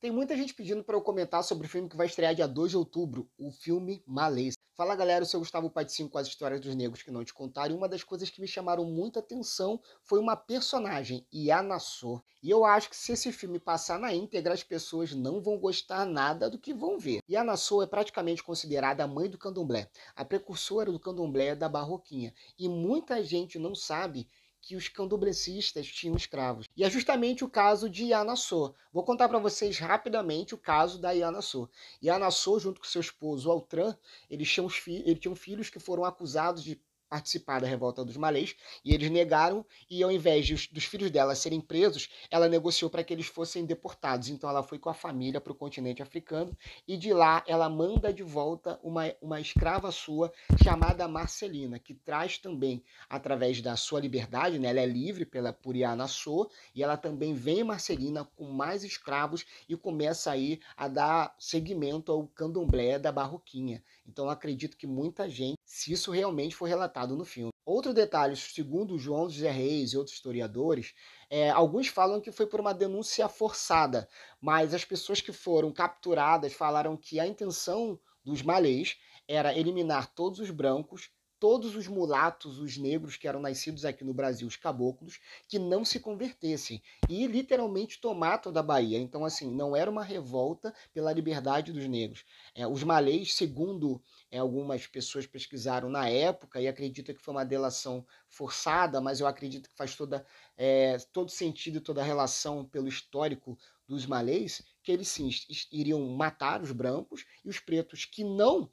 Tem muita gente pedindo para eu comentar sobre o filme que vai estrear dia 2 de outubro, o filme Malês. Fala galera, eu sou o Gustavo Paticino com as histórias dos negros que não te contaram, e uma das coisas que me chamaram muita atenção foi uma personagem, Yana Nassor. E eu acho que se esse filme passar na íntegra, as pessoas não vão gostar nada do que vão ver. Yana Nassor é praticamente considerada a mãe do candomblé, a precursora do candomblé da barroquinha, e muita gente não sabe que os candomblecistas tinham escravos. E é justamente o caso de Yanassô. Vou contar para vocês rapidamente o caso da Yanassô. Yanassô, junto com seu esposo Altran, eles tinham filhos que foram acusados de participar da revolta dos malês, e eles negaram, e ao invés dos filhos dela serem presos, ela negociou para que eles fossem deportados. Então ela foi com a família para o continente africano, e de lá ela manda de volta uma escrava sua chamada Marcelina, que traz também através da sua liberdade, né? Ela é livre por Ianassô, e ela também vem Marcelina com mais escravos e começa aí a dar seguimento ao candomblé da Barroquinha. Então eu acredito que muita gente, se isso realmente for relatado no filme. Outro detalhe, segundo João José Reis e outros historiadores, alguns falam que foi por uma denúncia forçada, mas as pessoas que foram capturadas falaram que a intenção dos malês era eliminar todos os brancos, todos os mulatos, os negros que eram nascidos aqui no Brasil, os caboclos, que não se convertessem e literalmente tomar toda a Bahia. Então, assim, não era uma revolta pela liberdade dos negros. Os malês, segundo algumas pessoas pesquisaram na época e acreditam que foi uma delação forçada, mas eu acredito que faz todo sentido e toda a relação pelo histórico dos malês, que eles sim iriam matar os brancos e os pretos que não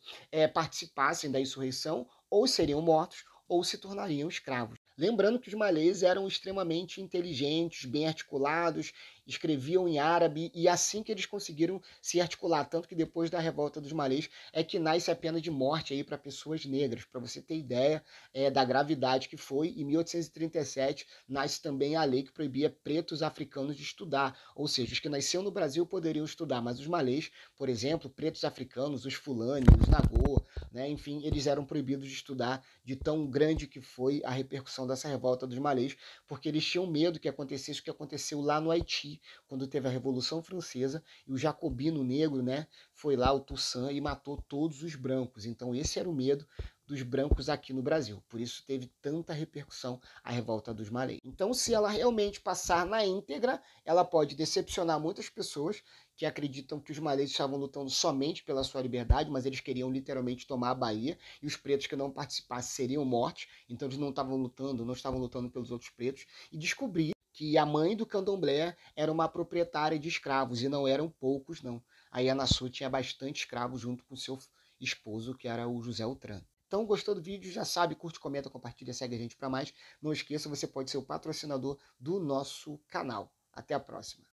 participassem da insurreição ou seriam mortos ou se tornariam escravos. Lembrando que os malês eram extremamente inteligentes, bem articulados, escreviam em árabe, e assim que eles conseguiram se articular, tanto que depois da revolta dos malês é que nasce a pena de morte aí para pessoas negras, para você ter ideia da gravidade que foi. Em 1837 nasce também a lei que proibia pretos africanos de estudar, ou seja, os que nasceram no Brasil poderiam estudar, mas os malês, por exemplo, pretos africanos, os fulani, os nagô, né, enfim, eles eram proibidos de estudar, de tão grande que foi a repercussão dessa revolta dos malês, porque eles tinham medo que acontecesse o que aconteceu lá no Haiti, quando teve a Revolução Francesa e o jacobino negro, né, foi lá, o Toussaint, e matou todos os brancos. Então esse era o medo dos brancos aqui no Brasil. Por isso teve tanta repercussão a revolta dos malês. Então, se ela realmente passar na íntegra, ela pode decepcionar muitas pessoas que acreditam que os malês estavam lutando somente pela sua liberdade, mas eles queriam literalmente tomar a Bahia, e os pretos que não participassem seriam mortos. Então eles não estavam lutando pelos outros pretos, e descobrir que a mãe do candomblé era uma proprietária de escravos, e não eram poucos, não. A Yanassô tinha bastante escravos junto com seu esposo, que era o José Altran. Então, gostou do vídeo? Já sabe, curte, comenta, compartilha, segue a gente para mais. Não esqueça, você pode ser o patrocinador do nosso canal. Até a próxima.